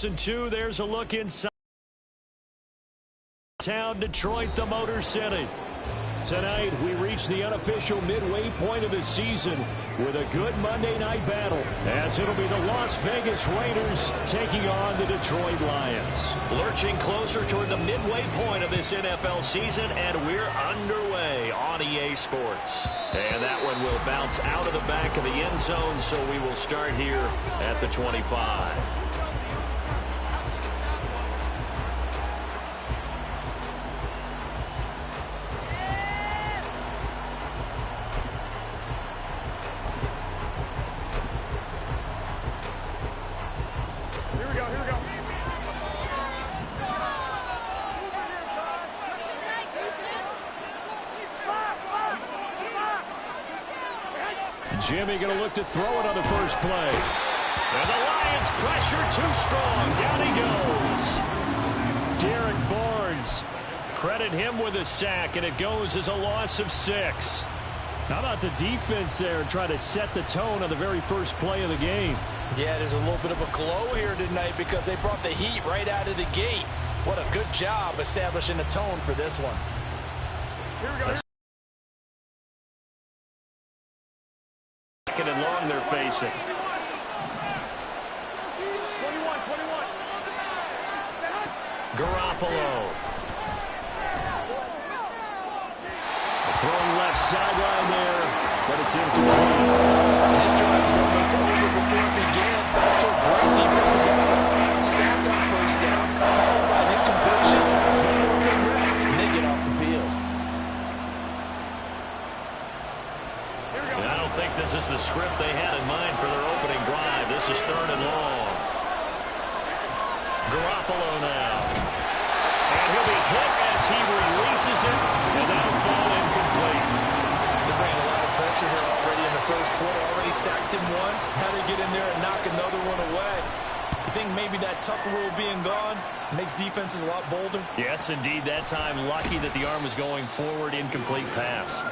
And 2, there's a look inside town, Detroit, the Motor City. Tonight, we reach the unofficial midway point of the season with a good Monday night battle, as it'll be the Las Vegas Raiders taking on the Detroit Lions. Lurching closer toward the midway point of this NFL season, and we're underway on EA Sports. And that one will bounce out of the back of the end zone, so we will start here at the 25. Jimmy going to look to throw it on the first play. And the Lions pressure too strong. Down he goes. Derek Barnes. Credit him with a sack, and it goes as a loss of 6. How about the defense there trying to set the tone on the very first play of the game? Yeah, there's a little bit of a glow here tonight because they brought the heat right out of the gate. What a good job establishing a tone for this one. Here we go. And long they're facing. 21. Garoppolo. Throwing left sideline there, but it's incomplete. His drive is almost over before it began. Thanks to a great defensive effort. Sacked on first down, followed by an incompletion. And they get off the field. I don't think this is the script they had in mind for their opening drive. This is 3rd and long. Garoppolo now. And he'll be hit as he releases it, and that'll fall incomplete. They're bringing a lot of pressure here already in the first quarter. Already sacked him once. How they get in there and knock another one away. You think maybe that Tucker rule being gone makes defenses a lot bolder? Yes, indeed. That time, lucky that the arm was going forward. Incomplete pass.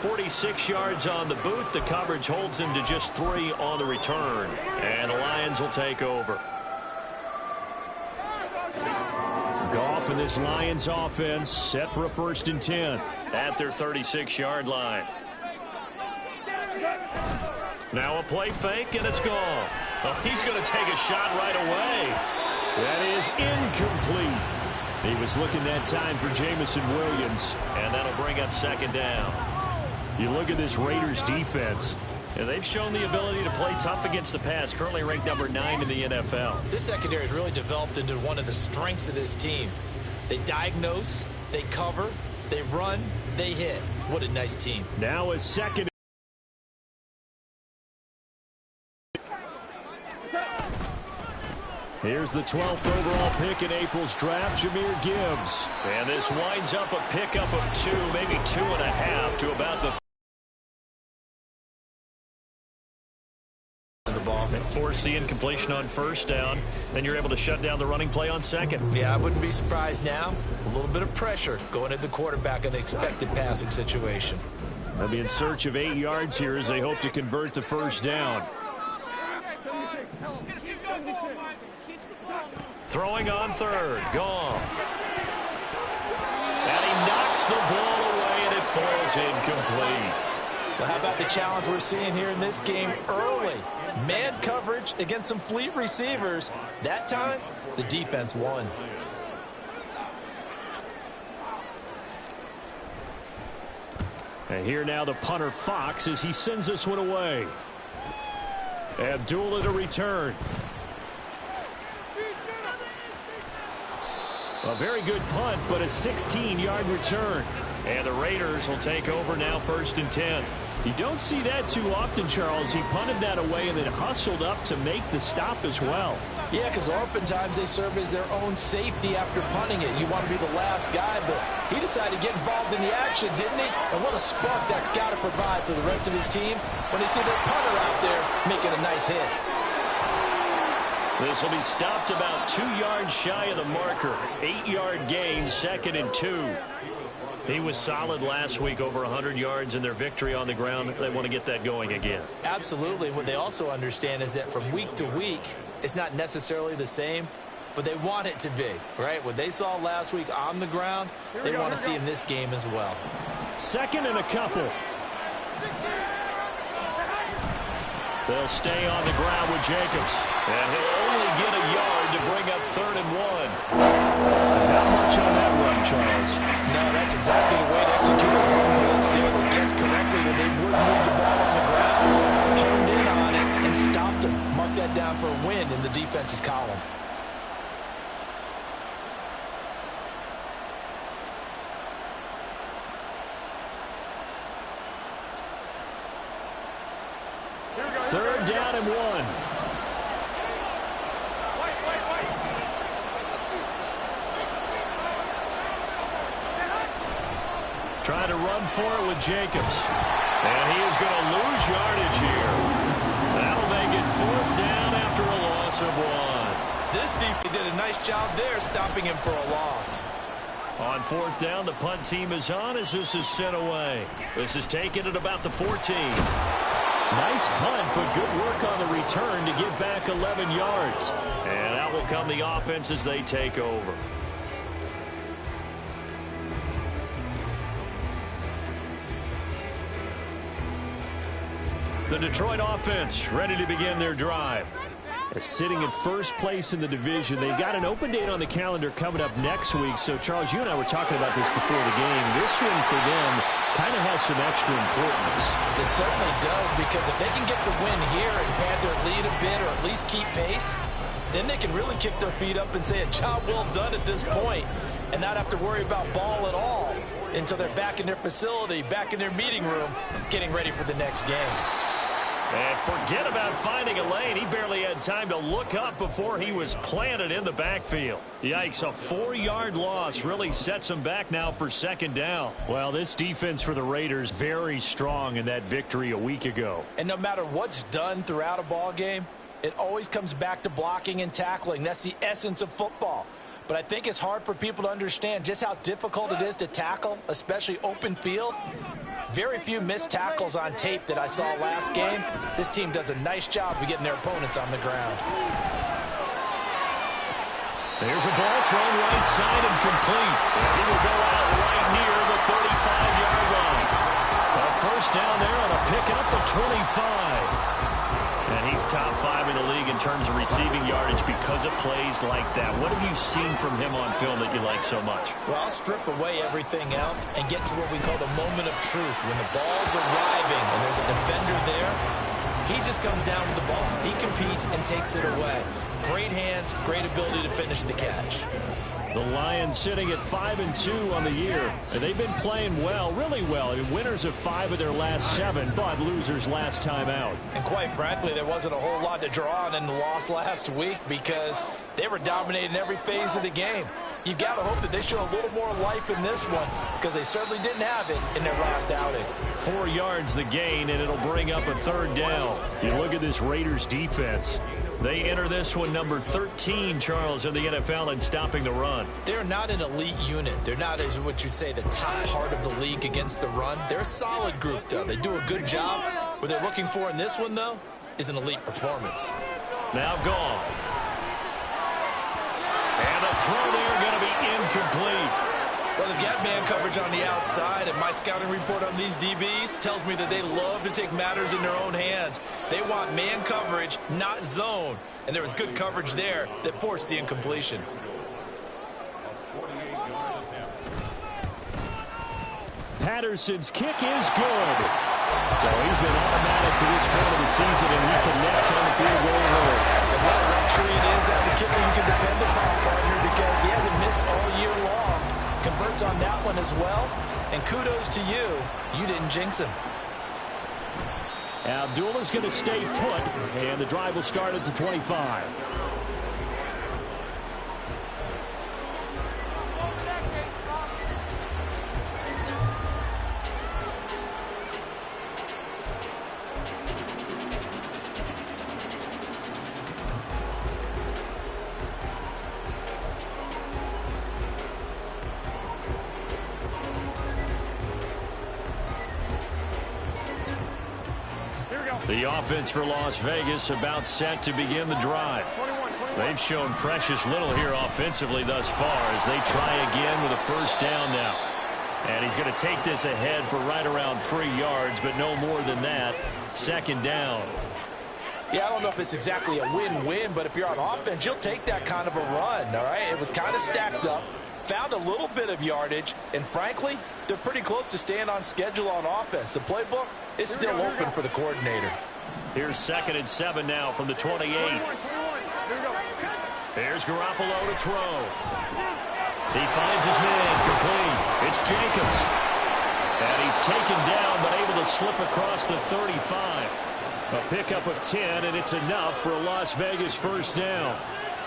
46 yards on the boot. The coverage holds him to just 3 on the return. And the Lions will take over. Goff and this Lions offense set for a 1st and 10 at their 36-yard line. Now a play fake, and it's gone. Oh, he's going to take a shot right away. That is incomplete. He was looking that time for Jamison Williams, and that'll bring up 2nd down. You look at this Raiders defense, and they've shown the ability to play tough against the pass, currently ranked number 9 in the NFL. This secondary has really developed into one of the strengths of this team. They diagnose, they cover, they run, they hit. What a nice team. Now a 2nd. Here's the 12th overall pick in April's draft, Jahmyr Gibbs. And this winds up a pickup of 2, maybe 2.5 to about the ball. And force the incompletion on 1st down. Then you're able to shut down the running play on 2nd. Yeah, I wouldn't be surprised now. A little bit of pressure going at the quarterback in the expected passing situation. They'll be in search of 8 yards here as they hope to convert the 1st down. Throwing on 3rd. Goff. And he knocks the ball away, and it falls incomplete. Well, how about the challenge we're seeing here in this game early? Man coverage against some fleet receivers. That time, the defense won. And here now the punter Fox as he sends this one away. Abdullah to return. A very good punt, but a 16-yard return. And the Raiders will take over now 1st and 10. You don't see that too often, Charles. He punted that away and then hustled up to make the stop as well. Yeah, because oftentimes they serve as their own safety after punting it. You want to be the last guy, but he decided to get involved in the action, didn't he? And what a spark that's got to provide for the rest of his team when they see their punter out there making a nice hit. This will be stopped about 2 yards shy of the marker. 8-yard gain, 2nd and 2. He was solid last week, over 100 yards in their victory on the ground. They want to get that going again. Absolutely. What they also understand is that from week to week, it's not necessarily the same. but they want it to be, right? What they saw last week on the ground, they want to see in this game as well. Second and a couple. They'll stay on the ground with Jacobs. And he'll only get a yard to bring up 3rd and 1. Not much on that run, Charles. No, that's exactly the way to execute a run blitz there. They guessed correctly that they would move the ball on the ground, honed in on it, and stopped them. Mark that down for a win in the defense's column. Third down and 1. Trying to run for it with Jacobs. And he is going to lose yardage here. That'll make it 4th down after a loss of 1. This defense did a nice job there stopping him for a loss. On 4th down, the punt team is on as this is sent away. This is taken at about the 14. Nice punt, but good work on the return to give back 11 yards. And out will come the offense as they take over. The Detroit offense ready to begin their drive. Sitting in first place in the division. They've got an open date on the calendar coming up next week. So, Charles, you and I were talking about this before the game. This one for them kind of has some extra importance. It certainly does, because if they can get the win here and pad their lead a bit or at least keep pace, then they can really kick their feet up and say a job well done at this point and not have to worry about ball at all until they're back in their facility, back in their meeting room, getting ready for the next game. And forget about finding a lane. He barely had time to look up before he was planted in the backfield. Yikes, a 4-yard loss really sets him back now for 2nd down. Well, this defense for the Raiders very strong in that victory a week ago. And no matter what's done throughout a ball game, it always comes back to blocking and tackling. That's the essence of football. But I think it's hard for people to understand just how difficult it is to tackle, especially open field. Very few missed tackles on tape that I saw last game. This team does a nice job of getting their opponents on the ground. There's a ball thrown right side and complete. And he will go out right near the 35-yard line. A 1st down there on a pickup of 25. And he's top 5 in the league in terms of receiving yardage because of plays like that. What have you seen from him on film that you like so much? Well, I'll strip away everything else and get to what we call the moment of truth. When the ball's arriving and there's a defender there, he just comes down with the ball. He competes and takes it away. Great hands, great ability to finish the catch. The Lions sitting at 5-2 on the year. And they've been playing well, really well. Winners of 5 of their last 7, but losers last time out. And quite frankly, there wasn't a whole lot to draw on in the loss last week because they were dominating every phase of the game. You've got to hope that they show a little more life in this one because they certainly didn't have it in their last outing. 4 yards the gain, and it'll bring up a 3rd down. You look at this Raiders defense. They enter this one number 13, Charles, in the NFL in stopping the run. They're not an elite unit. They're not, as what you'd say, the top part of the league against the run. They're a solid group, though. They do a good job. What they're looking for in this one, though, is an elite performance. Now gone. And the throw there going to be incomplete. Well, they've got man coverage on the outside, and my scouting report on these DBs tells me that they love to take matters in their own hands. They want man coverage, not zone. And there was good coverage there that forced the incompletion. Patterson's kick is good. So he's been automatic to this point of the season, and he connects on the field goal line. And what a luxury it is to have a kicker you can depend upon, partner, because he hasn't missed all year long. Converts on that one as well. And kudos to you. You didn't jinx him. Abdullah's going to stay put, and the drive will start at the 25. The offense for Las Vegas about set to begin the drive. They've shown precious little here offensively thus far as they try again with a first down now. And he's going to take this ahead for right around 3 yards, but no more than that. Second down. Yeah, I don't know if it's exactly a win-win, but if you're on offense, you'll take that kind of a run, all right? It was kind of stacked up, found a little bit of yardage, and frankly, they're pretty close to staying on schedule on offense. The playbook is still open for the coordinator. Here's 2nd and 7 now from the 28. Here's Garoppolo to throw. He finds his man complete. It's Jacobs. And he's taken down but able to slip across the 35. A pickup of 10, and it's enough for a Las Vegas first down.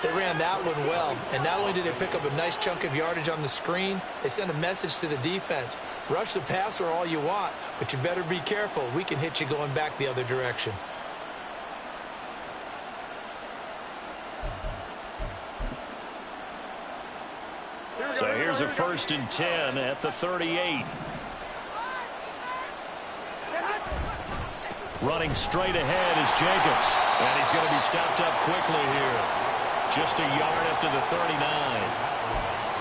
They ran that one well, and not only did they pick up a nice chunk of yardage on the screen, they sent a message to the defense. Rush the passer all you want, but you better be careful. We can hit you going back the other direction. So here's a 1st and 10 at the 38. Running straight ahead is Jacobs. And he's going to be stopped up quickly here. Just a yard up to the 39.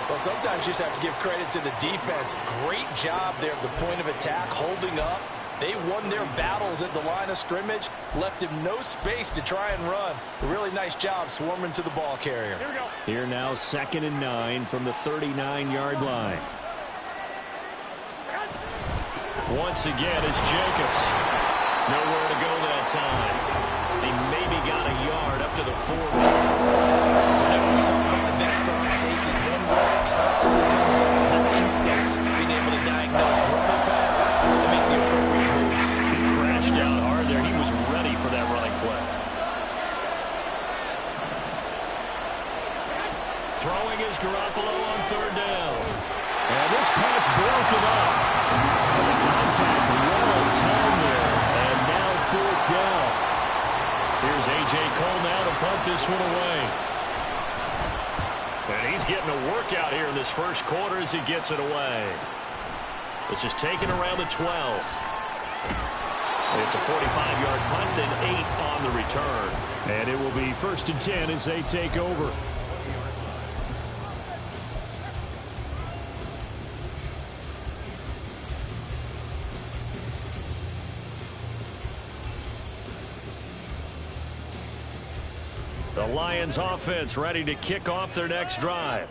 Well, sometimes you just have to give credit to the defense. Great job there at the point of attack, holding up. They won their battles at the line of scrimmage, left him no space to try and run. A really nice job swarming to the ball carrier. Here we go. Here now 2nd and 9 from the 39-yard line. Once again, it's Jacobs. Nowhere to go that time. He maybe got a yard up to the 40. Whenever we talk about the best strong safeties, one word constantly comes up, and that's instincts. Being able to diagnose, run a pass, and make the appropriate moves. He crashed out hard there. He was ready for that running play. Throwing is Garoppolo on 3rd down. And this pass broken up. The contact well on time there. And now 4th down. Here's A.J. Cole now to punt this one away. And he's getting a workout here in this first quarter as he gets it away. This is taken around the 12. It's a 45-yard punt and 8 on the return. And it will be 1st and 10 as they take over. The Lions offense ready to kick off their next drive.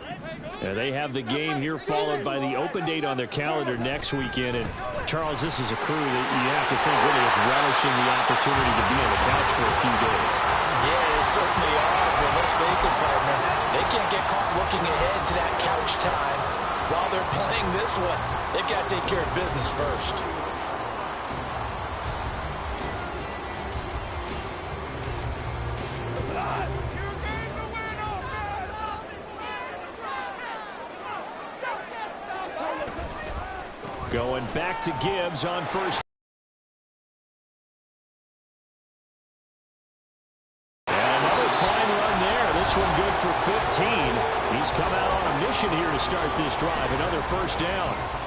And they have the game here followed by the open date on their calendar next weekend. And Charles, this is a crew that you have to think really is relishing the opportunity to be on the couch for a few days. Yeah, they certainly are. But let's face it, partner, they can't get caught looking ahead to that couch time while they're playing this one. They've got to take care of business first. Going back to Gibbs on 1st. And another fine run there. This one good for 15. He's come out on a mission here to start this drive. Another 1st down.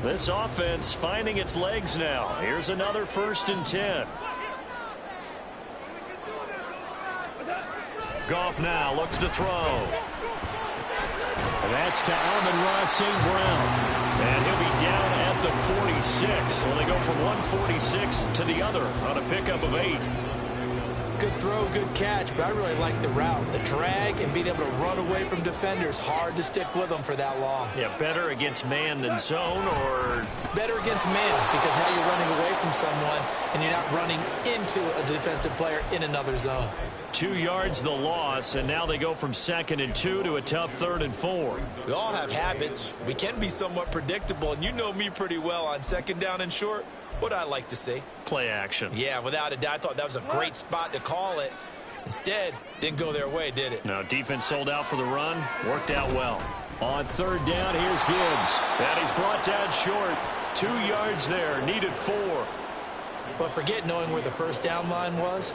This offense finding its legs now. Here's another 1st and 10. Goff now looks to throw. And that's to Amon-Ra St. Brown. And he'll be down at the 46. So they go from 146 to the other on a pickup of 8. Good throw, good catch, but I really like the route. The drag and being able to run away from defenders. Hard to stick with them for that long. Yeah, better against man than zone, or? Better against man, because now you're running away from someone and you're not running into a defensive player in another zone. 2 yards the loss, and now they go from 2nd and 2 to a tough 3rd and 4. We all have habits. We can be somewhat predictable, and you know me pretty well on 2nd down and short. What I like to see. Play action. Yeah, without a doubt. I thought that was a great spot to call it. Instead, didn't go their way, did it? No, defense sold out for the run. Worked out well. On 3rd down, here's Gibbs. And he's brought down short. 2 yards there. Needed 4. But forget knowing where the 1st down line was.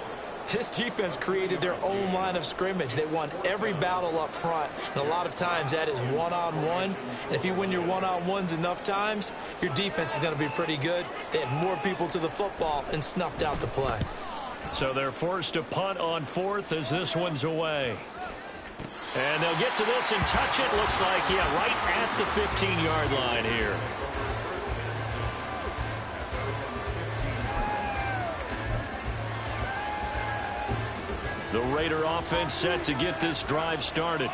This defense created their own line of scrimmage. They won every battle up front, and a lot of times that is one-on-one. And if you win your one-on-ones enough times, your defense is going to be pretty good. They had more people to the football and snuffed out the play. So they're forced to punt on fourth as this one's away. And they'll get to this and touch it. Looks like, yeah, right at the 15-yard line here. The Raider offense set to get this drive started.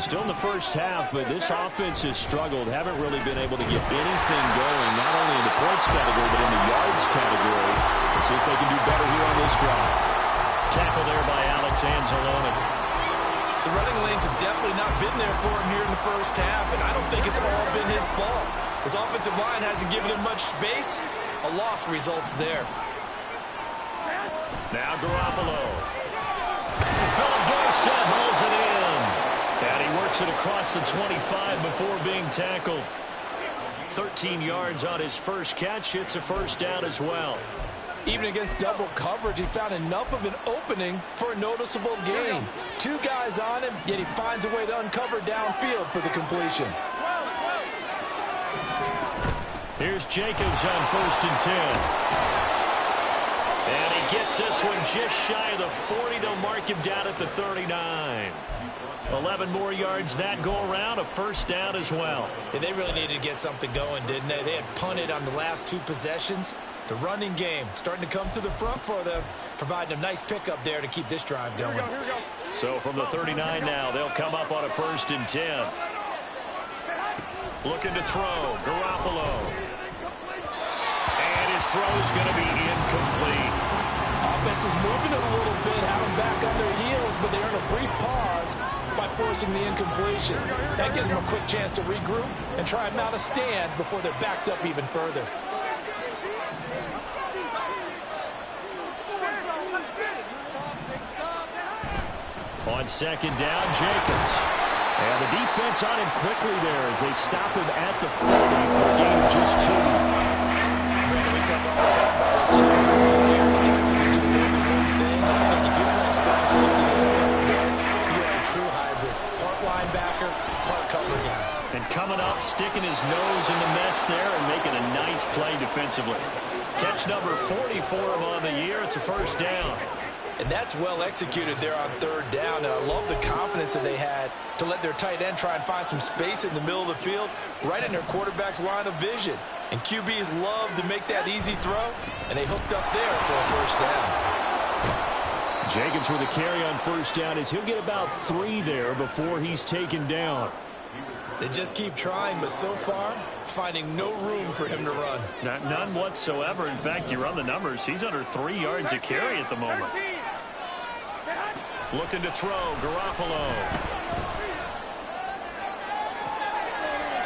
Still in the first half, but this offense has struggled. Haven't really been able to get anything going, not only in the points category, but in the yards category. Let's see if they can do better here on this drive. Tackle there by Alex Anzalone. The running lanes have definitely not been there for him here in the first half, and I don't think it's all been his fault. His offensive line hasn't given him much space. A loss results there. Now Garoppolo. Philip Dorsett hauls it in. And he works it across the 25 before being tackled. 13 yards on his first catch. It's a first down as well. Even against double coverage, he found enough of an opening for a noticeable gain. Two guys on him, yet he finds a way to uncover downfield for the completion. Here's Jacobs on 1st and 10. And he gets this one just shy of the 40. They'll mark him down at the 39. 11 more yards that go around, a first down as well. And they really needed to get something going, didn't they? They had punted on the last two possessions. The running game starting to come to the front for them, providing a nice pickup there to keep this drive going. Here we go. So from the 39 now, they'll come up on a 1st and 10. Looking to throw, Garoppolo. And his throw is going to be incomplete. Offense was moving it a little bit, had them back on their heels, but they earned a brief pause by forcing the incompletion. That gives them a quick chance to regroup and try and mount a stand before they're backed up even further. On 2nd down, Jacobs. And the defense on him quickly there as they stop him at the 40 for a gain of just 2. Brandon, we talk all the time about those hybrid players, guys who can do more than one thing. And I think if you're playing strong safety in the NFL game, you're a true hybrid. Part linebacker, part cover guy. And coming up, sticking his nose in the mess there and making a nice play defensively. Catch number 40 for him on the year. It's a first down. And that's well executed there on 3rd down. And I love the confidence that they had to let their tight end try and find some space in the middle of the field, right in their quarterback's line of vision. And QBs love to make that easy throw, and they hooked up there for a first down. Jacobs with a carry on 1st down as he'll get about 3 there before he's taken down. They just keep trying, but so far, finding no room for him to run. None whatsoever. In fact, you run the numbers. He's under 3 yards a carry at the moment. Looking to throw, Garoppolo.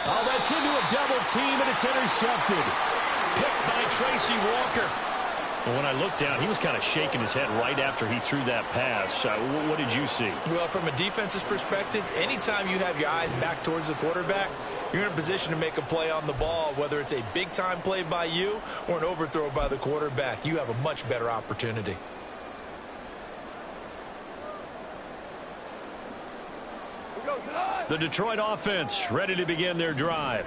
Oh, that's into a double team, and it's intercepted. Picked by Tracy Walker. Well, when I looked down, he was kind of shaking his head right after he threw that pass. What did you see? Well, from a defense's perspective, anytime you have your eyes back towards the quarterback, you're in a position to make a play on the ball, whether it's a big-time play by you or an overthrow by the quarterback. You have a much better opportunity. The Detroit offense ready to begin their drive.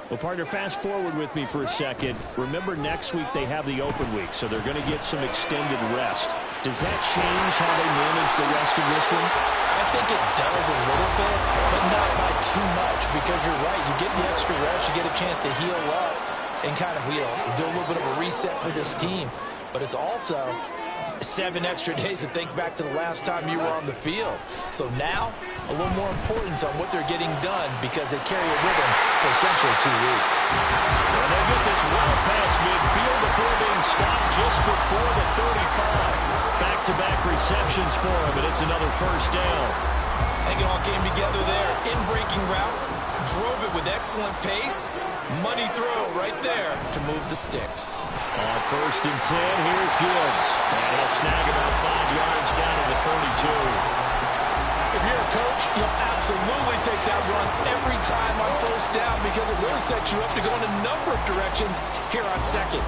Well, partner, fast forward with me for a second. Remember, next week they have the open week, so they're going to get some extended rest. Does that change how they manage the rest of this one? I think it does a little bit, but not by too much, because you're right. You get the extra rest, you get a chance to heal up and kind of do a little bit of a reset for this team. But it's also 7 extra days to think back to the last time you were on the field. So now, a little more importance on what they're getting done because they carry it with them for essentially 2 weeks. And they get this well past midfield before being stopped just before the 35. Back-to-back receptions for him, and it's another first down. I think it all came together there. In-breaking route, drove it with excellent pace. Money throw right there to move the sticks. On 1st and 10, here's Gibbs. And he'll snag about 5 yards down to the 32. If you're a coach, you'll absolutely take that run every time on 1st down because it really sets you up to go in a number of directions here on 2nd.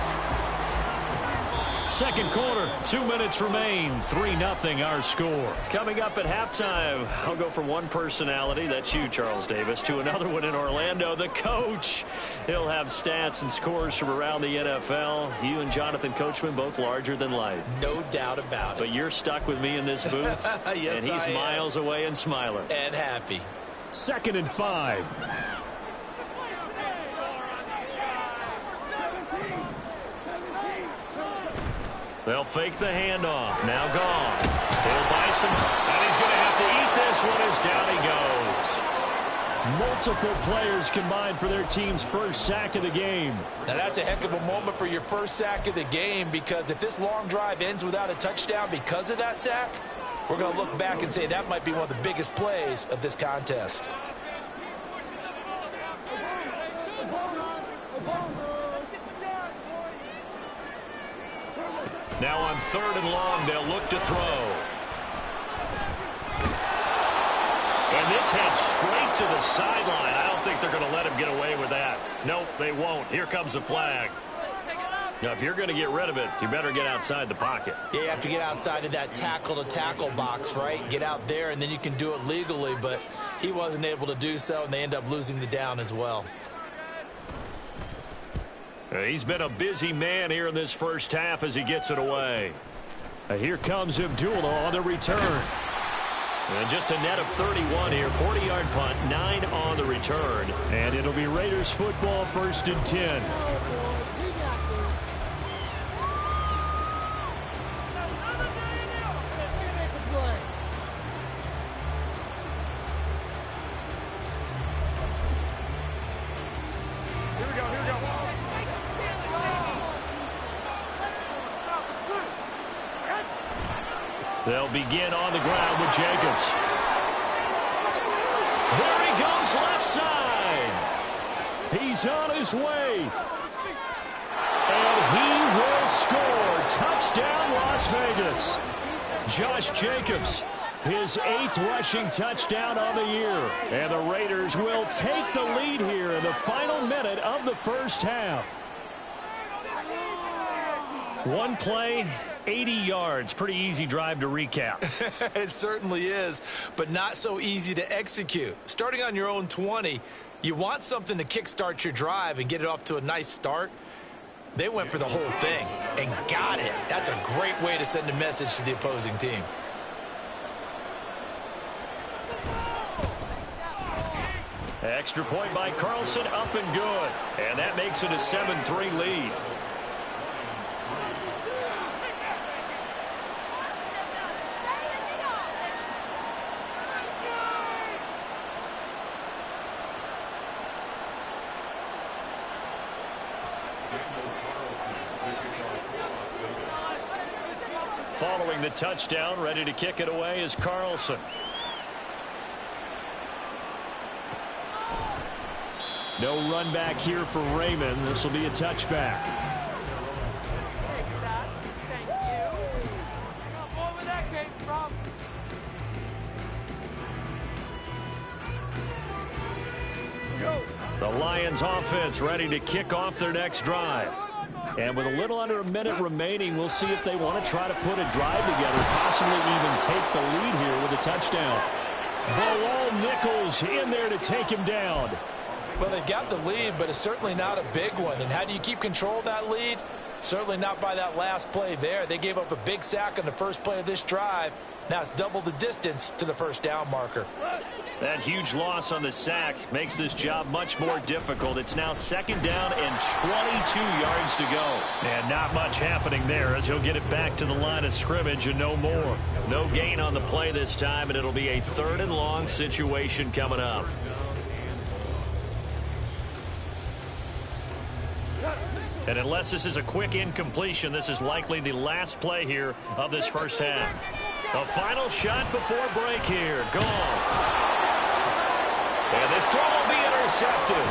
second quarter. 2 minutes remain. 3-0 our score. Coming up at halftime, I'll go from one personality, that's you, Charles Davis, to another one in Orlando, the coach. He'll have stats and scores from around the NFL. You and Jonathan Coachman, both larger than life. No doubt about it. But you're stuck with me in this booth. Yes, and he's miles away and smiling. And happy. 2nd and 5. They'll fake the handoff. Now gone. He'll buy some time. And he's going to have to eat this one as down he goes. Multiple players combined for their team's first sack of the game. Now that's a heck of a moment for your first sack of the game, because if this long drive ends without a touchdown because of that sack, we're going to look back and say that might be one of the biggest plays of this contest. Now on 3rd and long, they'll look to throw. And this heads straight to the sideline. I don't think they're going to let him get away with that. Nope, they won't. Here comes the flag. Now, if you're going to get rid of it, you better get outside the pocket. Yeah, you have to get outside of that tackle-to-tackle box, right? Get out there, and then you can do it legally, but he wasn't able to do so, and they end up losing the down as well. He's been a busy man here in this first half as he gets it away. Here comes Abdullah on the return. And just a net of 31 here. 40-yard punt, 9 on the return. And it'll be Raiders football, 1st and 10. They'll begin on the ground with Jacobs. There he goes, left side. He's on his way. And he will score. Touchdown, Las Vegas. Josh Jacobs, his 8th rushing touchdown on the year. And the Raiders will take the lead here in the final minute of the first half. One play, 80 yards. Pretty easy drive to recap. It certainly is, but not so easy to execute. Starting on your own 20, you want something to kickstart your drive and get it off to a nice start. They went for the whole thing and got it. That's a great way to send a message to the opposing team. Extra point by Carlson, up and good. And that makes it a 7-3 lead. Following the touchdown, ready to kick it away is Carlson. No run back here for Raymond. This will be a touchback. The Lions offense ready to kick off their next drive. And with a little under a minute remaining, we'll see if they want to try to put a drive together, possibly even take the lead here with a touchdown. Bilal Nichols in there to take him down. Well, they got the lead, but it's certainly not a big one. And how do you keep control of that lead? Certainly not by that last play there. They gave up a big sack on the first play of this drive. Now it's double the distance to the first down marker. That huge loss on the sack makes this job much more difficult. It's now 2nd down and 22 yards to go. And not much happening there as he'll get it back to the line of scrimmage and no more. No gain on the play this time, and it'll be a 3rd and long situation coming up. And unless this is a quick incompletion, this is likely the last play here of this first half. The final shot before break here. Goff. And this throw will be intercepted.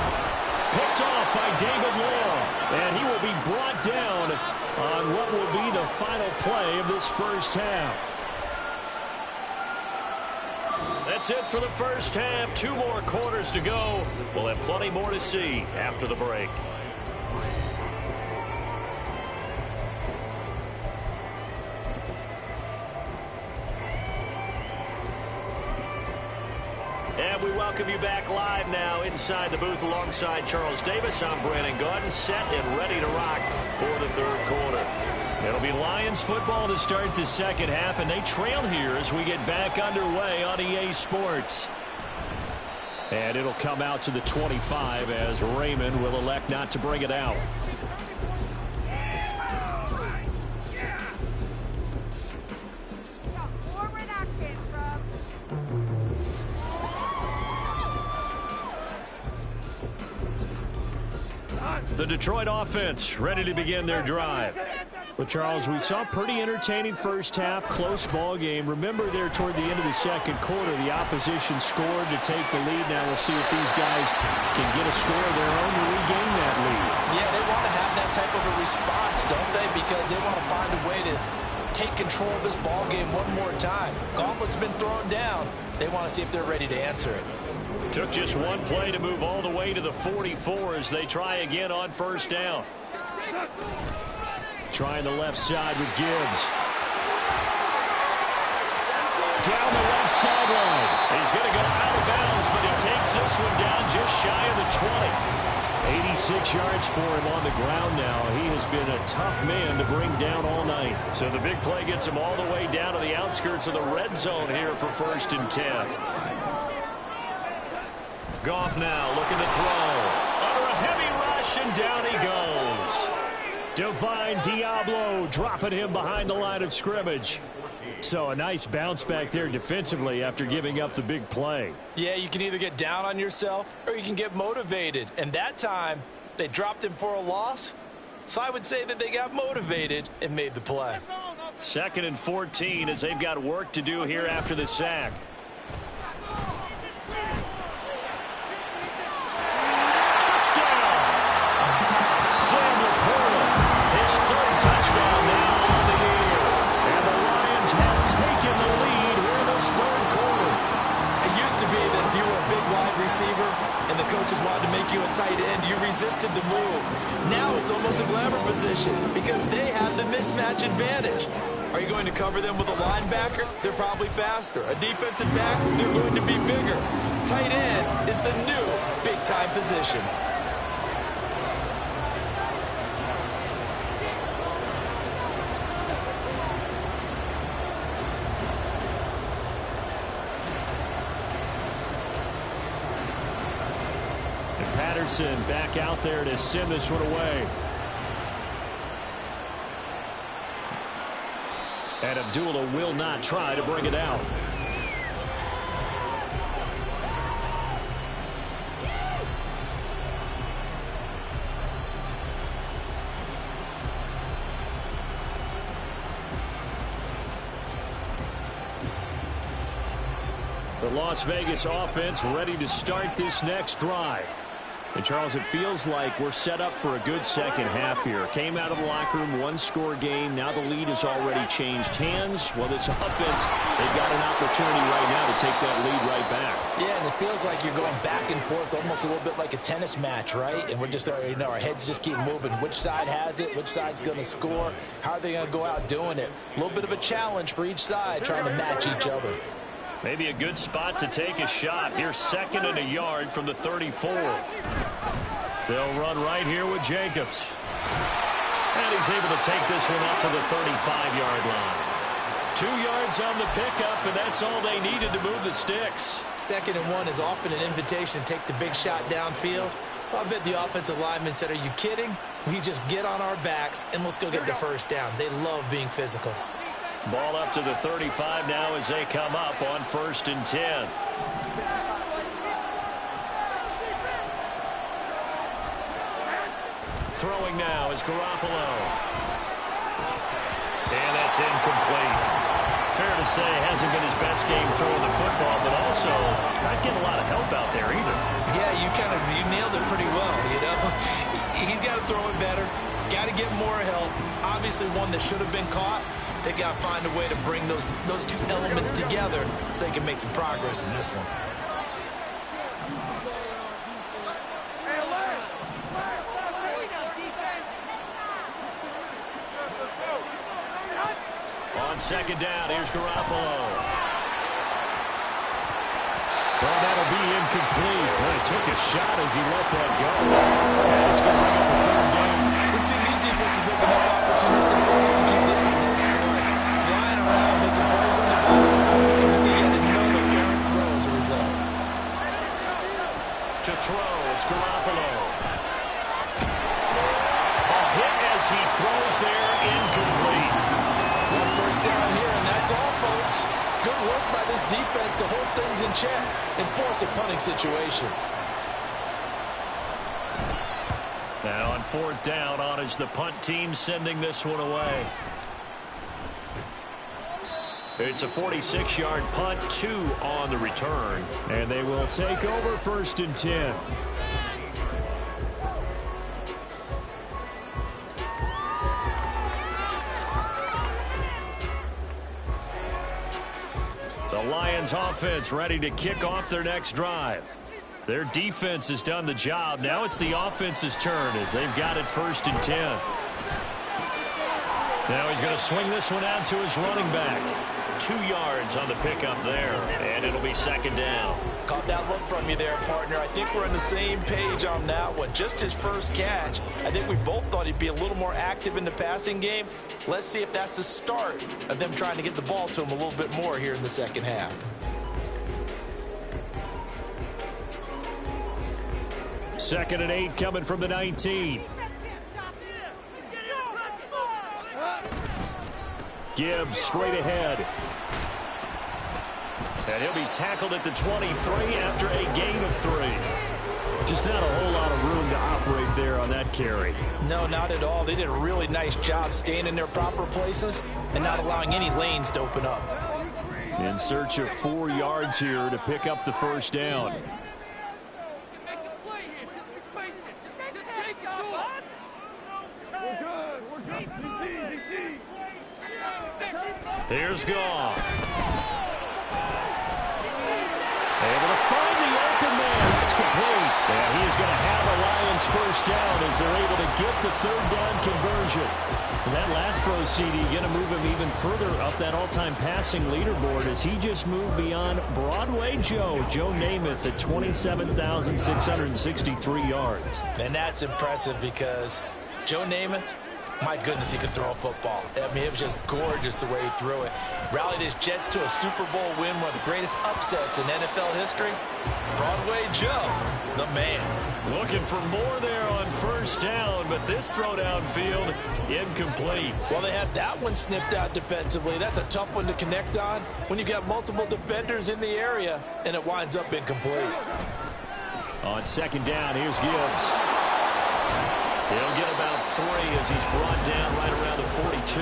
Picked off by David Long. And he will be brought down on what will be the final play of this first half. That's it for the first half. 2 more quarters to go. We'll have plenty more to see after the break. And we welcome you back live now inside the booth alongside Charles Davis. I'm Brandon Gaudin, set and ready to rock for the third quarter. It'll be Lions football to start the second half, and they trail here as we get back underway on EA Sports. And it'll come out to the 25 as Raymond will elect not to bring it out. The Detroit offense ready to begin their drive. Well, Charles, we saw a pretty entertaining first half, close ball game. Remember there toward the end of the second quarter, the opposition scored to take the lead. Now we'll see if these guys can get a score of their own to regain that lead. Yeah, they want to have that type of a response, don't they? Because they want to find a way to take control of this ball game one more time. Gauntlet's been thrown down. They want to see if they're ready to answer it. Took just one play to move all the way to the 44 as they try again on first down. Trying the left side with Gibbs. Down the left sideline. He's going to go out of bounds, but he takes this one down just shy of the 20. 86 yards for him on the ground now. He has been a tough man to bring down all night. So the big play gets him all the way down to the outskirts of the red zone here for 1st and 10. Goff now looking to throw. Under a heavy rush, and down he goes. Divine Diablo dropping him behind the line of scrimmage. So a nice bounce back there defensively after giving up the big play. Yeah, you can either get down on yourself or you can get motivated. And that time, they dropped him for a loss. So I would say that they got motivated and made the play. 2nd and 14 as they've got work to do here after the sack. Touchdown now on the year. And the Lions have taken the lead here in this third quarter. It used to be that if you were a big wide receiver and the coaches wanted to make you a tight end, you resisted the move. Now it's almost a glamour position because they have the mismatch advantage. Are you going to cover them with a linebacker? They're probably faster. A defensive back? They're going to be bigger. Tight end is the new big-time position. Patterson back out there to send this one away. And Abdullah will not try to bring it out. The Las Vegas offense ready to start this next drive. And, Charles, it feels like we're set up for a good second half here. Came out of the locker room, one-score game. Now the lead has already changed hands. Well, this offense, they've got an opportunity right now to take that lead right back. Yeah, and it feels like you're going back and forth, almost a little bit like a tennis match, right? And we're just, our heads just keep moving. Which side has it? Which side's going to score? How are they going to go out doing it? A little bit of a challenge for each side, trying to match each other. Maybe a good spot to take a shot. Here's 2nd and a yard from the 34. They'll run right here with Jacobs. And he's able to take this one up to the 35-yard line. 2 yards on the pickup, and that's all they needed to move the sticks. 2nd and 1 is often an invitation to take the big shot downfield. Well, I bet the offensive lineman said, are you kidding? We just get on our backs, and let's go get the first down. They love being physical. Ball up to the 35 now as they come up on 1st and 10. Throwing now is Garoppolo. And that's incomplete. Fair to say, hasn't been his best game throwing the football, but also not getting a lot of help out there either. Yeah, you nailed it pretty well, you know. He's got to throw it better. Got to get more help. Obviously one that should have been caught. They got to find a way to bring those two elements together so they can make some progress in this one. On 2nd down, here's Garoppolo. Well, that'll be incomplete. Well, he took a shot as he let that go. And it's going to bring up a third down. We've seen these defenses make enough opportunistic plays to keep this one low scoring. Flying around, making plays on the ball. And we see yet another errant throw as a result. To throw, it's Garoppolo. A hit as he throws there, incomplete. One first down here, and that's all, folks. Good work by this defense to hold things in check and force a punting situation. Now on fourth down, on is the punt team sending this one away. It's a 46-yard punt, 2 on the return. And they will take over 1st and 10. The Lions offense ready to kick off their next drive. Their defense has done the job. Now it's the offense's turn as they've got it 1st and 10. Now he's going to swing this one out to his running back. 2 yards on the pickup there, and it'll be 2nd down. Caught that look from you there, partner. I think we're on the same page on that one. Just his first catch. I think we both thought he'd be a little more active in the passing game. Let's see if that's the start of them trying to get the ball to him a little bit more here in the second half. Second and 8 coming from the 19. Gibbs straight ahead. And he'll be tackled at the 23 after a gain of 3. Just not a whole lot of room to operate there on that carry. No, not at all. They did a really nice job staying in their proper places and not allowing any lanes to open up. In search of 4 yards here to pick up the 1st down. Here's Goff. Able to find the open man. That's complete. And he's going to have a Lions 1st down as they're able to get the 3rd down conversion. And that last throw, CD, going to move him even further up that all-time passing leaderboard as he just moved beyond Broadway Joe Namath at 27,663 yards. And that's impressive because Joe Namath, my goodness, he could throw a football. I mean, it was just gorgeous the way he threw it. Rallied his Jets to a Super Bowl win, one of the greatest upsets in NFL history. Broadway Joe, the man. Looking for more there on 1st down, but this throw downfield, incomplete. Well, they had that one snipped out defensively. That's a tough one to connect on when you got multiple defenders in the area, and it winds up incomplete. On 2nd down, here's Gibbs. He'll get about 3 as he's brought down right around the 42.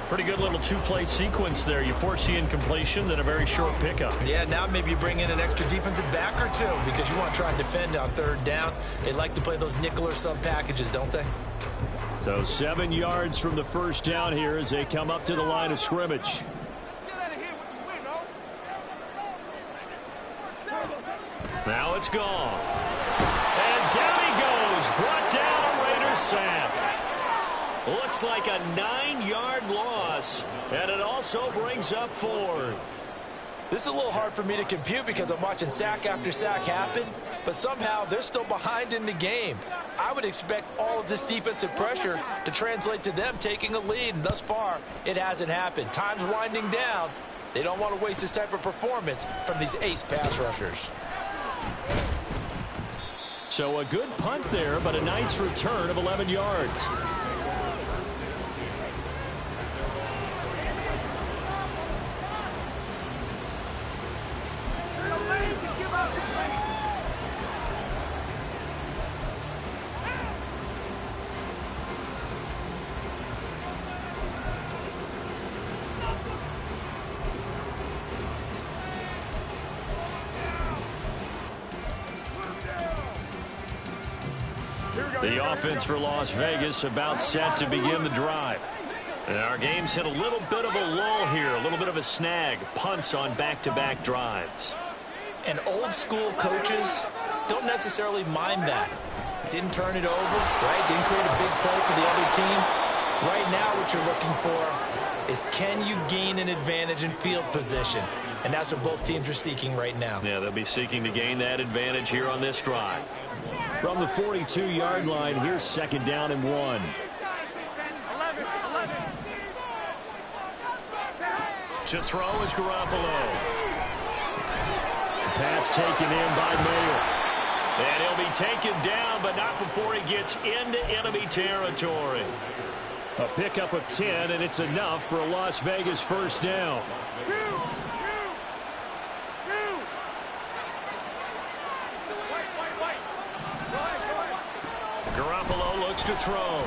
Pretty good little 2-play sequence there. You force the incompletion, then a very short pickup. Yeah, now maybe you bring in an extra defensive back or 2 because you want to try and defend on 3rd down. They like to play those nickel or sub packages, don't they? So 7 yards from the 1st down here as they come up to the line of scrimmage. Now it's gone. And down he goes. Brought down a Raiders sack. Looks like a 9-yard loss. And it also brings up 4th. This is a little hard for me to compute because I'm watching sack after sack happen, but somehow they're still behind in the game. I would expect all of this defensive pressure to translate to them taking a lead, and thus far, it hasn't happened. Time's winding down. They don't want to waste this type of performance from these ace pass rushers. So a good punt there, but a nice return of 11 yards. The offense for Las Vegas about set to begin the drive. And our game's hit a little bit of a lull here, a little bit of a snag. Punts on back-to-back drives. And old school coaches don't necessarily mind that. Didn't turn it over, right? Didn't create a big play for the other team. Right now what you're looking for is can you gain an advantage in field position? and that's what both teams are seeking right now. Yeah, they'll be seeking to gain that advantage here on this drive. From the 42-yard line, here's 2nd down and 1. To throw is Garoppolo. Pass taken in by Mayer. And he'll be taken down, but not before he gets into enemy territory. A pickup of 10, and it's enough for a Las Vegas 1st down. Garoppolo looks to throw.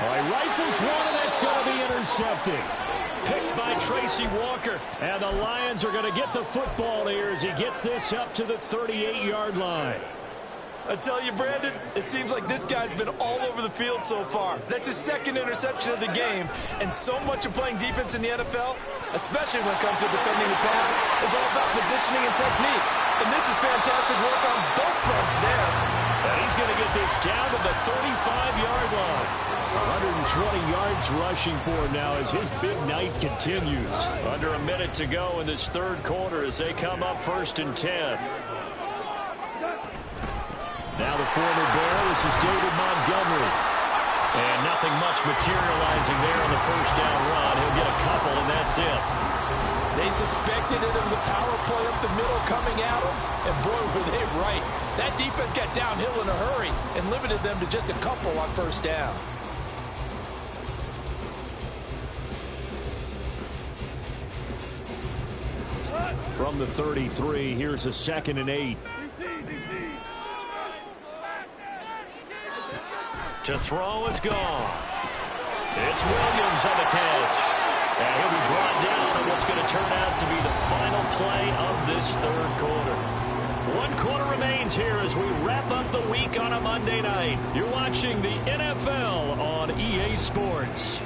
All right, rifles one, and that's going to be intercepted. Picked by Tracy Walker. And the Lions are going to get the football here as he gets this up to the 38-yard line. I tell you, Brandon, it seems like this guy's been all over the field so far. That's his 2nd interception of the game. And so much of playing defense in the NFL, especially when it comes to defending the pass, is all about positioning and technique. And this is fantastic work on both fronts there. And he's going to get this down to the 35-yard line. 120 yards rushing for him now as his big night continues. Under a minute to go in this 3rd quarter as they come up 1st and 10. Now the former Bear, this is David Montgomery. And nothing much materializing there on the 1st down run. He'll get a couple, and that's it. They suspected it was a power play up the middle coming at them, and boy, were they right. That defense got downhill in a hurry and limited them to just a couple on 1st down. From the 33, here's a 2nd and 8. To throw is gone. It's Williams on the catch. And he'll be brought down on what's going to turn out to be the final play of this 3rd quarter. 1 quarter remains here as we wrap up the week on a Monday night. You're watching the NFL on EA Sports.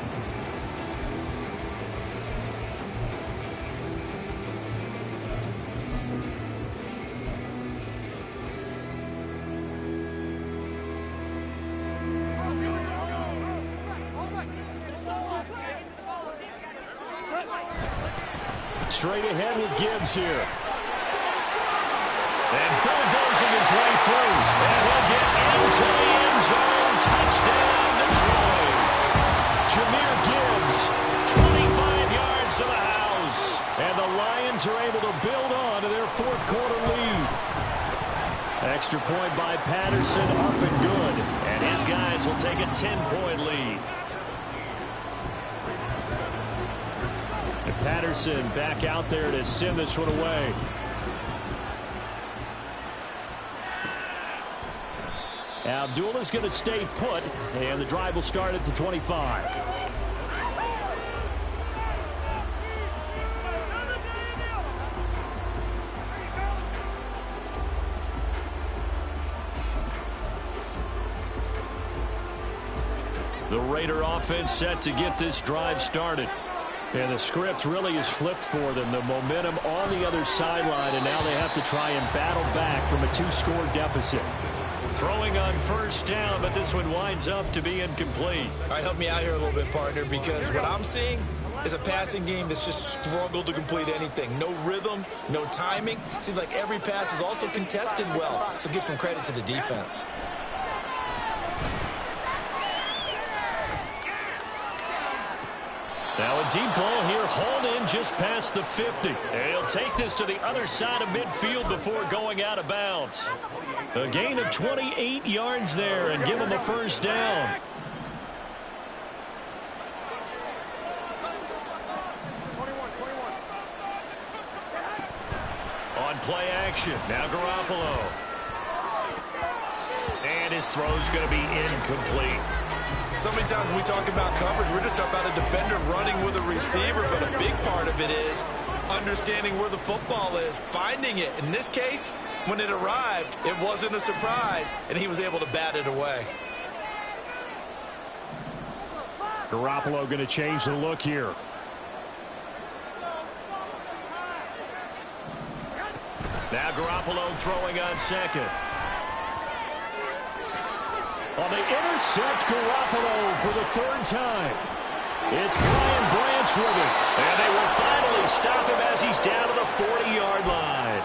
Straight ahead with Gibbs here. And bulldozing his way through. And he'll get into the end zone. Touchdown, Detroit. Jahmyr Gibbs, 25 yards to the house. and the Lions are able to build on to their 4th quarter lead. Extra point by Patterson, up and good. And his guys will take a 10-point lead. And Patterson back out there to send this one away. Abdullah's going to stay put, and the drive will start at the 25. The Raider offense set to get this drive started. And the script really is flipped for them. The momentum on the other sideline, and now they have to try and battle back from a 2-score deficit. Throwing on 1st down, but this one winds up to be incomplete. All right, help me out here a little bit, partner, because what I'm seeing is a passing game that's just struggled to complete anything. No rhythm, no timing. Seems like every pass is also contested well, so give some credit to the defense. Now a deep ball here, hauled in just past the 50. And he'll take this to the other side of midfield before going out of bounds. A gain of 28 yards there and give him a 1st down. On play action, now Garoppolo. And his throw's going to be incomplete. So many times when we talk about coverage, we're just talking about a defender running with a receiver, but a big part of it is understanding where the football is, finding it. In this case, when it arrived, it wasn't a surprise, and he was able to bat it away. Garoppolo going to change the look here. Now Garoppolo throwing on 2nd. Well, they intercept Garoppolo for the 3rd time. It's Brian Branch with it. And they will finally stop him as he's down to the 40-yard line.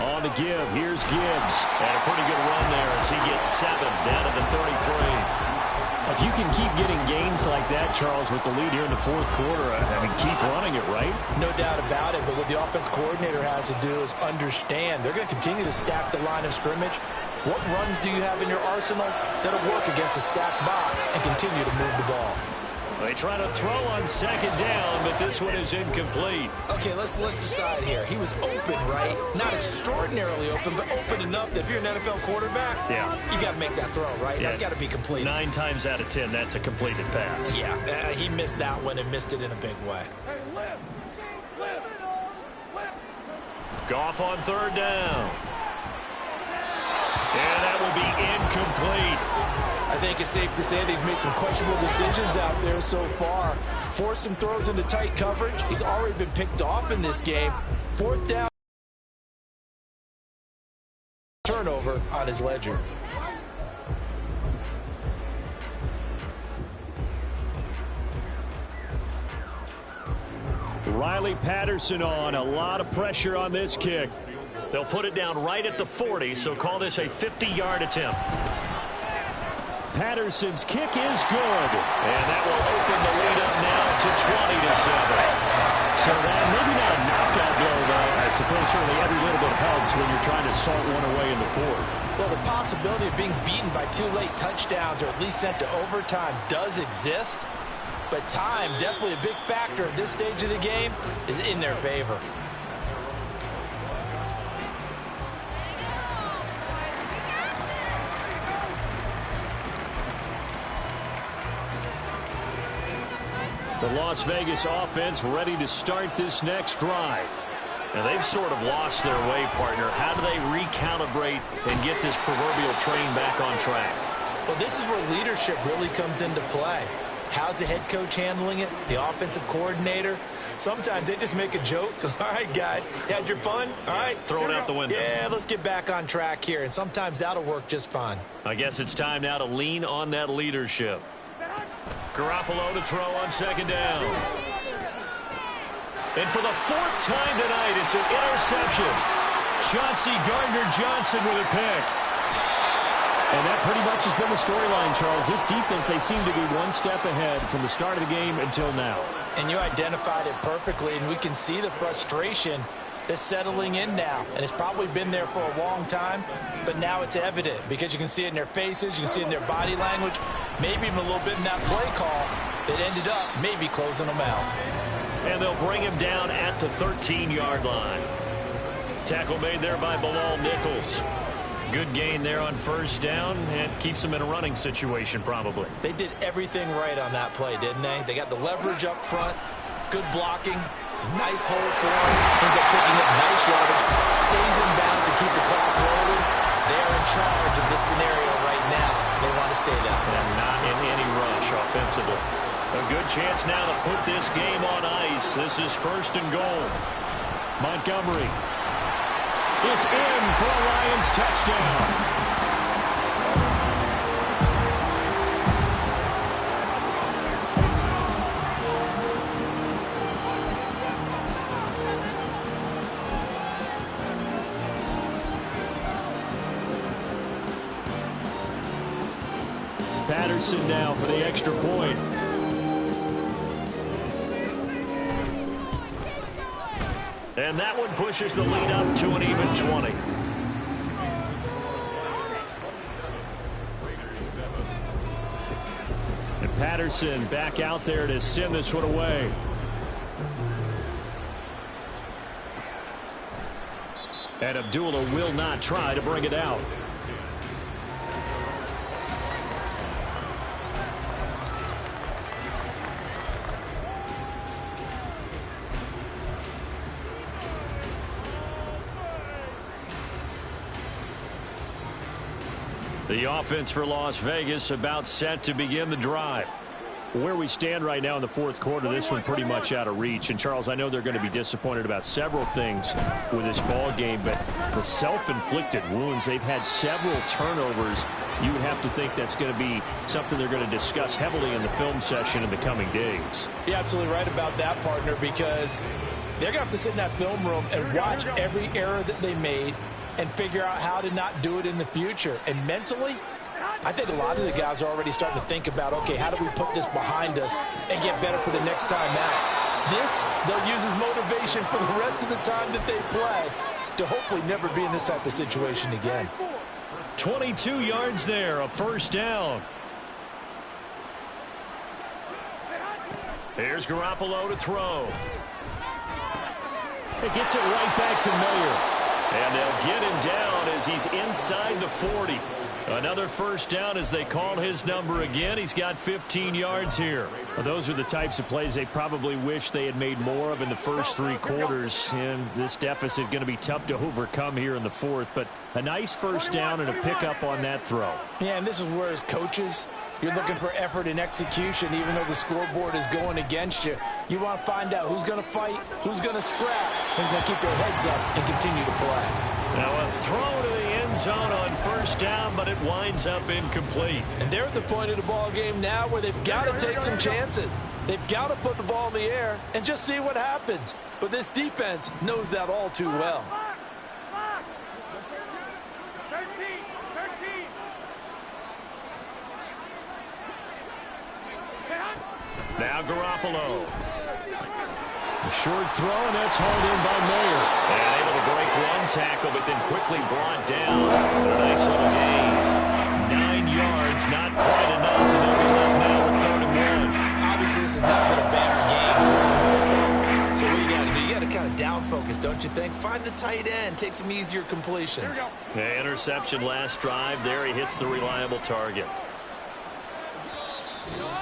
On the give, here's Gibbs. And a pretty good run there as he gets 7 down to the 33. If you can keep getting gains like that, Charles, with the lead here in the fourth quarter, I mean, keep running it, right? No doubt about it, but what the offense coordinator has to do is understand they're going to continue to stack the line of scrimmage. What runs do you have in your arsenal that'll work against a stacked box and continue to move the ball? They try to throw on second down, but this one is incomplete. Okay, let's decide here. He was open, right? Not extraordinarily open, but open enough that if you're an NFL quarterback, you got to make that throw, right? Yeah. That's got to be completed. 9 times out of 10, that's a completed pass. Yeah, he missed that one and missed it in a big way. Goff on third down. And that will be incomplete. I think it's safe to say that he's made some questionable decisions out there so far. Forced some throws into tight coverage. He's already been picked off in this game. Fourth down. Turnover on his ledger. Riley Patterson on. A lot of pressure on this kick. They'll put it down right at the 40, so call this a 50-yard attempt. Patterson's kick is good. And that will open the lead up now to 20-7. So that maybe not a knockout blow, though. I suppose certainly every little bit helps when you're trying to salt one away in the fourth. Well, the possibility of being beaten by 2 late touchdowns or at least sent to overtime does exist. But time, definitely a big factor at this stage of the game, is in their favor. The Las Vegas offense ready to start this next drive. Now, they've sort of lost their way, partner. How do they recalibrate and get this proverbial train back on track? Well, this is where leadership really comes into play. How's the head coach handling it? The offensive coordinator? Sometimes they just make a joke. All right, guys, had your fun? All right. Throw it out the window. Yeah, let's get back on track here. And sometimes that'll work just fine. I guess it's time now to lean on that leadership. Garoppolo to throw on second down. And for the 4th time tonight, it's an interception. Chauncey Gardner-Johnson with a pick. And that pretty much has been the storyline, Charles. This defense, they seem to be one step ahead from the start of the game until now. And you identified it perfectly, and we can see the frustration that's settling in now. And it's probably been there for a long time, but now it's evident because you can see it in their faces, you can see it in their body language, maybe even a little bit in that play call that ended up maybe closing them out. And they'll bring him down at the 13-yard line. Tackle made there by Bilal Nichols. Good gain there on first down and keeps them in a running situation probably. They did everything right on that play, didn't they? They got the leverage up front, good blocking, nice hold for him, ends up picking up nice yardage, stays in bounds and keep the clock rolling. They're in charge of this scenario right now. They want to stay that way. And not in any rush offensively. A good chance now to put this game on ice. This is 1st and goal. Montgomery is in for a Lions touchdown. Patterson now for the extra point. And that one pushes the lead up to an even 20. And Patterson back out there to send this one away. And Abdullah will not try to bring it out. The offense for Las Vegas about set to begin the drive. Where we stand right now in the fourth quarter, this one pretty much out of reach. And, Charles, I know they're going to be disappointed about several things with this ball game, but the self-inflicted wounds, they've had several turnovers. You would have to think that's going to be something they're going to discuss heavily in the film session in the coming days. You're absolutely right about that, partner, because they're going to have to sit in that film room and watch every error that they made and figure out how to not do it in the future. And mentally, I think a lot of the guys are already starting to think about, okay, how do we put this behind us and get better for the next time out? This, they'll use as motivation for the rest of the time that they play to hopefully never be in this type of situation again. 22 yards there, a first down. Here's Garoppolo to throw. It gets it right back to Mayer. And they'll get him down as he's inside the 40. Another first down as they call his number again. He's got 15 yards here. Well, those are the types of plays they probably wish they had made more of in the first three quarters. And this deficit going to be tough to overcome here in the fourth. But a nice first down and a pickup on that throw. Yeah, and this is where as coaches, you're looking for effort and execution, even though the scoreboard is going against you. You want to find out who's going to fight, who's going to scrap, who's going to keep their heads up and continue to play. Now a throw to the end zone on first down, but it winds up incomplete. And they're at the point of the ball game now where they've got to take some chances. They've got to put the ball in the air and just see what happens. But this defense knows that all too well. Now Garoppolo. A short throw, and that's hauled in by Mayer. And able to break one tackle, but then quickly brought down. A nice little gain. 9 yards, not quite enough, and they'll be left now with 3rd and 1. Obviously, this has not been a banner game for football. So what you got to do, you got to kind of down focus, don't you think? Find the tight end, take some easier completions. Yeah, interception last drive. There he hits the reliable target.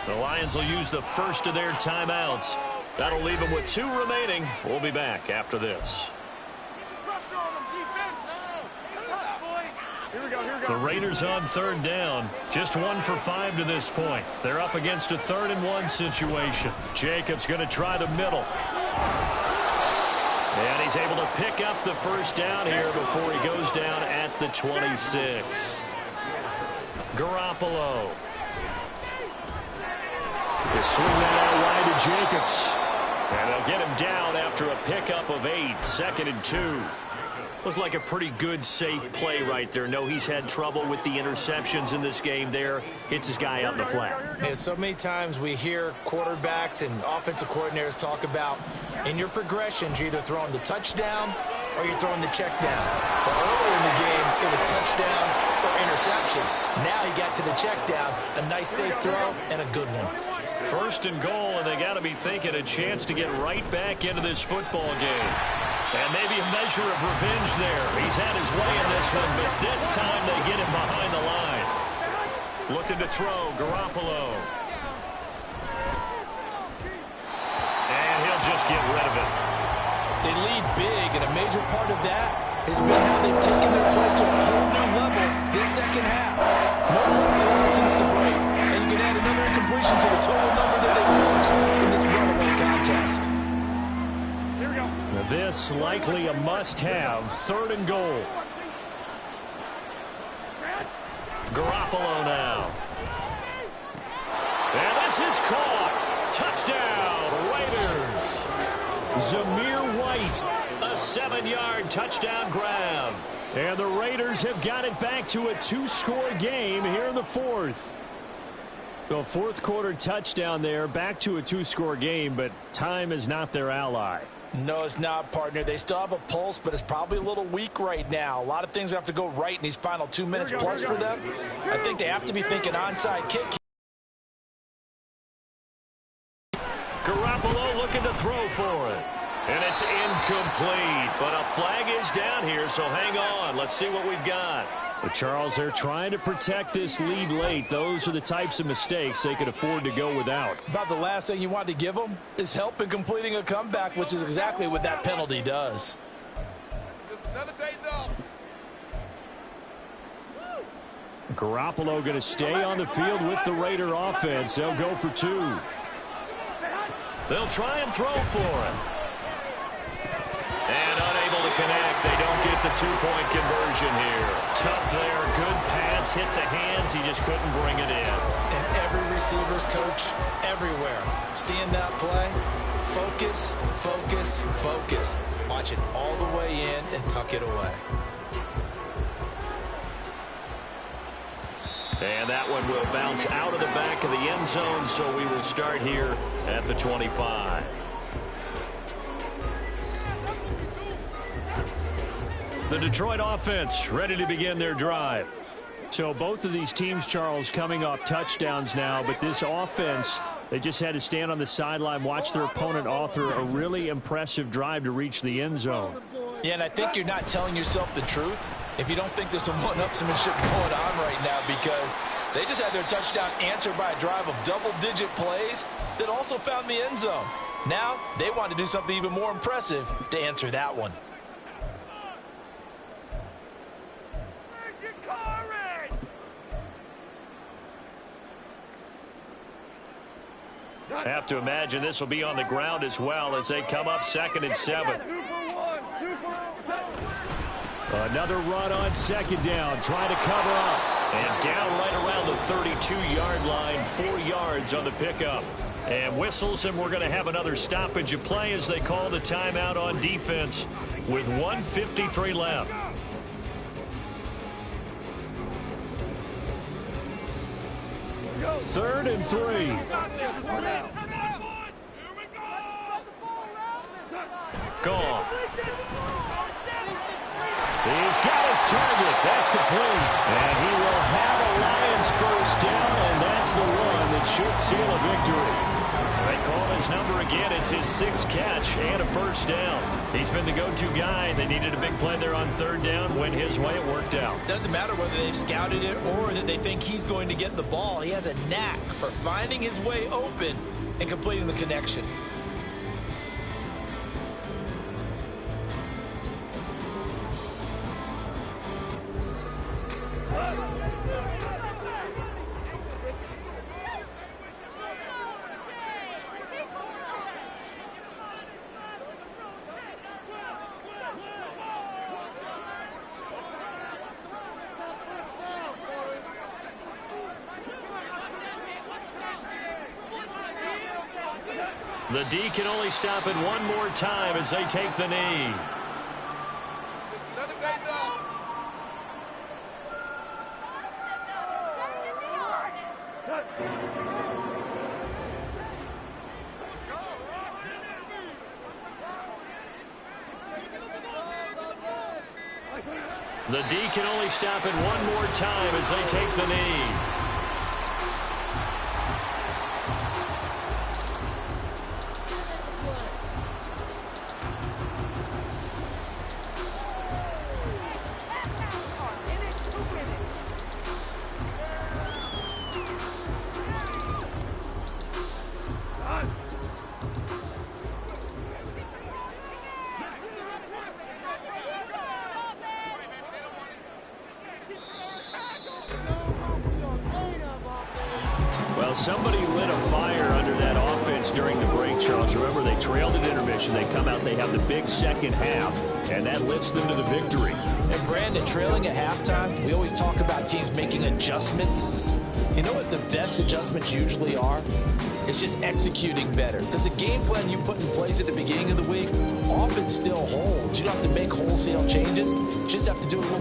The Lions will use the first of their timeouts. That'll leave them with 2 remaining. We'll be back after this. The Raiders on 3rd down. Just 1 for 5 to this point. They're up against a 3rd and 1 situation. Jacobs going to try the middle. And he's able to pick up the first down here before he goes down at the 26. Garoppolo. They swing that out wide to Jacobs. And they'll get him down after a pickup of 8. 2nd and 2. Looked like a pretty good, safe play right there. No, he's had trouble with the interceptions in this game there. Hits his guy out in the flat. Yeah, so many times we hear quarterbacks and offensive coordinators talk about in your progressions, you're either throwing the touchdown or you're throwing the check down. But earlier in the game, it was touchdown or interception. Now he got to the check down, a nice safe throw, and a good one. 1st and goal, and they got to be thinking a chance to get right back into this football game. And maybe a measure of revenge there. He's had his way in this one, but this time they get him behind the line. Looking to throw, Garoppolo. And he'll just get rid of it. They lead big, and a major part of that has been how they've taken their play to a whole new level this second half. No points allowed since the break, and you can add another incompletion to the total number that they've forced in this runaway contest. Here we go. Now this likely a must-have. 3rd and goal. Garoppolo now. And this is caught. Touchdown, Raiders. Zamir White, a 7-yard touchdown grab. And the Raiders have got it back to a 2-score game here in the 4th. The 4th quarter touchdown there, back to a 2-score game, but time is not their ally. No, it's not, partner. They still have a pulse, but it's probably a little weak right now. A lot of things have to go right in these final 2 minutes plus for them. I think they have to be thinking onside kick. Garoppolo looking to throw for it. And it's incomplete, but a flag is down here, so hang on. Let's see what we've got. But Charles, they're trying to protect this lead late. Those are the types of mistakes they could afford to go without. About the last thing you want to give them is help in completing a comeback, which is exactly what that penalty does. Just another day, though. Garoppolo going to stay on the field with the Raider offense. They'll go for 2. They'll try and throw for it. And unable to connect. They don't get the 2-point conversion here. Tough there. Good pass. Hit the hands. He just couldn't bring it in. And every receiver's coach everywhere. Seeing that play, focus, focus, focus. Watch it all the way in and tuck it away. And that one will bounce out of the back of the end zone, so we will start here at the 25. The Detroit offense ready to begin their drive. So both of these teams, Charles, coming off touchdowns now, but this offense, they just had to stand on the sideline, watch their opponent author a really impressive drive to reach the end zone. Yeah, and I think you're not telling yourself the truth if you don't think there's some one-upsmanship going on right now, because they just had their touchdown answered by a drive of double-digit plays that also found the end zone. Now they want to do something even more impressive to answer that one. I have to imagine this will be on the ground as well as they come up 2nd and 7. Another run on 2nd down, trying to cover up. And down right around the 32-yard line, 4 yards on the pickup. And whistles, and we're going to have another stoppage of play as they call the timeout on defense with 1:53 left. Third and 3. Gone. He's got his target. That's complete. And he will have a Lions first down, and that's the one that should seal a victory. They call his number again. It's his 6th catch and a first down. He's been the go-to guy. They needed a big play there on 3rd down. Went his way. It worked out. Doesn't matter whether they've scouted it or that they think he's going to get the ball. He has a knack for finding his way open and completing the connection. The D can only stop it one more time as they take the knee. The D can only stop it one more time as they take the knee. Well, somebody lit a fire under that offense during the break, Charles. Remember, they trailed at intermission. They come out, they have the big second half, and that lifts them to the victory. And Brandon, trailing at halftime, we always talk about teams making adjustments. You know what the best adjustments usually are? It's just executing better. Because the game plan you put in place at the beginning of the week often still holds. You don't have to make wholesale changes. You just have to do a little bit.